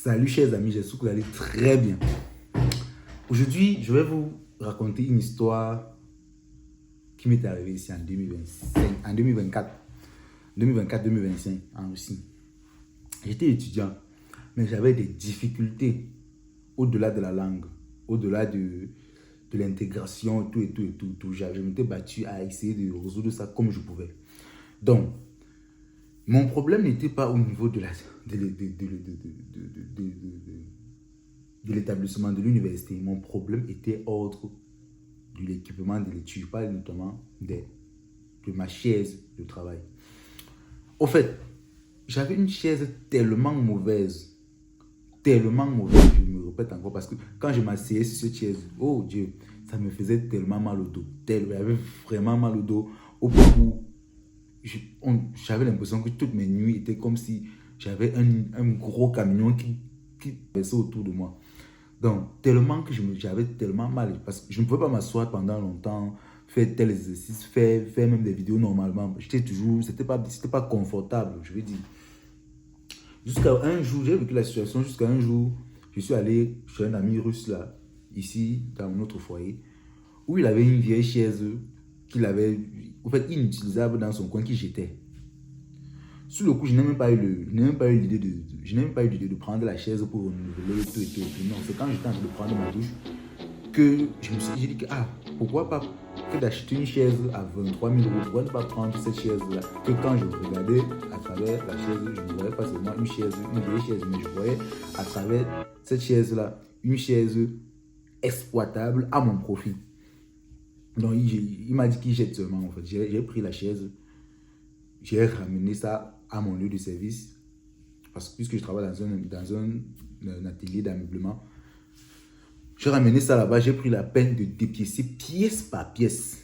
Salut chers amis, j'espère que vous allez très bien. Aujourd'hui, je vais vous raconter une histoire qui m'est arrivée ici en 2024-2025 en Russie. J'étais étudiant, mais j'avais des difficultés au-delà de la langue, au-delà de l'intégration, tout. Je m'étais battu à essayer de résoudre ça comme je pouvais. Donc, mon problème n'était pas au niveau de l'établissement de l'université. Mon problème était ordre de l'équipement de l'étude. Je parle notamment de ma chaise de travail. Au fait, j'avais une chaise tellement mauvaise, je me répète encore, parce que quand je m'asseyais sur cette chaise, oh Dieu, ça me faisait tellement mal au dos. J'avais vraiment mal au dos, au point où j'avais l'impression que toutes mes nuits étaient comme si j'avais un gros camion qui passait autour de moi. Donc, tellement que j'avais tellement mal, parce que je ne pouvais pas m'asseoir pendant longtemps, faire tel exercice, faire même des vidéos normalement. C'était pas confortable, je veux dire. Jusqu'à un jour, j'ai vécu la situation, jusqu'à un jour, je suis allé chez un ami russe là, ici, dans notre foyer, où il avait une vieille chaise qu'il avait, en fait, inutilisable dans son coin, qu'il jetait. Sur le coup, je n'ai même pas eu l'idée de prendre la chaise pour renouveler tout. Non, c'est quand j'étais en train de prendre ma douche que j'ai dit que, pourquoi pas que d'acheter une chaise à 23 000 euros, pourquoi ne pas prendre cette chaise-là, que quand je regardais à travers la chaise, je ne voyais pas seulement une vieille chaise, mais je voyais à travers cette chaise-là, une chaise exploitable à mon profit. Donc, il m'a dit qu'il jette seulement, en fait. J'ai pris la chaise, j'ai ramené ça à mon lieu de service, parce que puisque je travaille dans un atelier d'ameublement, j'ai ramené ça là-bas, j'ai pris la peine de dépiécer pièce par pièce.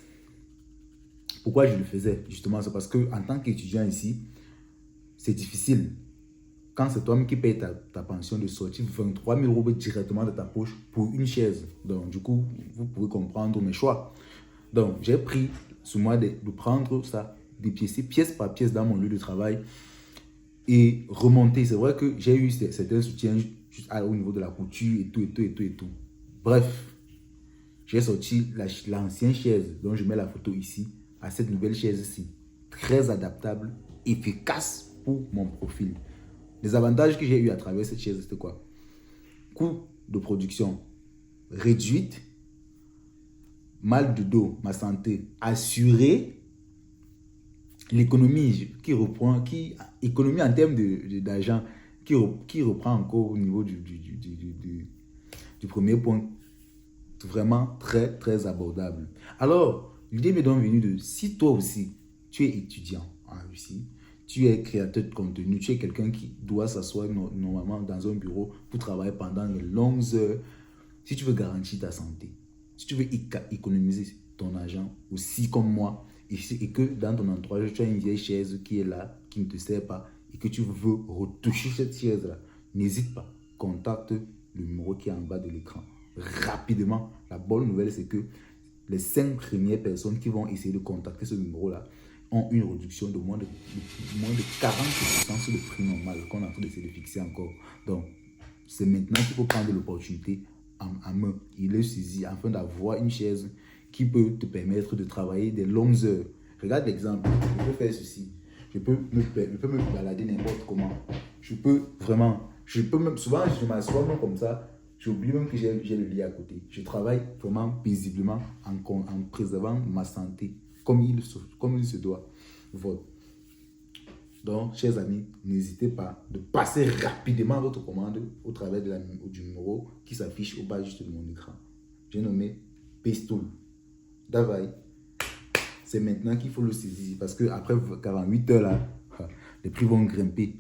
Pourquoi je le faisais? Justement, c'est parce que en tant qu'étudiant ici, c'est difficile. Quand c'est toi-même qui paye ta pension, de sortir 23 000 euros directement de ta poche pour une chaise. Donc, du coup, vous pouvez comprendre mes choix. Donc, j'ai pris sur moi de prendre ça, dépiécer pièce par pièce dans mon lieu de travail et remonter. C'est vrai que j'ai eu certains soutiens juste au niveau de la couture et tout. Bref, j'ai sorti l'ancienne chaise dont je mets la photo ici à cette nouvelle chaise-ci. Très adaptable, efficace pour mon profil. Les avantages que j'ai eu à travers cette chaise, c'était quoi? Coût de production réduite, mal de dos, ma santé assurée, l'économie économie en termes d'argent qui reprend encore au niveau du premier point, vraiment très très abordable. Alors, l'idée m'est donc venue de, si toi aussi tu es étudiant en Russie, tu es créateur de contenu, tu es quelqu'un qui doit s'asseoir normalement dans un bureau pour travailler pendant de longues heures, si tu veux garantir ta santé, si tu veux économiser ton argent aussi comme moi, et que dans ton entourage, tu as une vieille chaise qui est là, qui ne te sert pas, et que tu veux retoucher cette chaise-là, n'hésite pas, contacte le numéro qui est en bas de l'écran. Rapidement, la bonne nouvelle, c'est que les 5 premières personnes qui vont essayer de contacter ce numéro-là ont une réduction de moins de 40% sur le prix normal qu'on est en train d'essayer de fixer encore. Donc, c'est maintenant qu'il faut prendre l'opportunité en main. Il est saisi afin d'avoir une chaise qui peut te permettre de travailler des longues heures. Regarde l'exemple. Je peux faire ceci. Je peux me balader n'importe comment. Souvent, je m'assois même comme ça. J'oublie même que j'ai le lit à côté. Je travaille vraiment paisiblement en préservant ma santé comme il se doit. Voilà. Donc, chers amis, n'hésitez pas de passer rapidement votre commande au travers du numéro qui s'affiche au bas juste de mon écran. J'ai nommé Pestool. Davai. C'est maintenant qu'il faut le saisir parce que après 48 heures là, les prix vont grimper.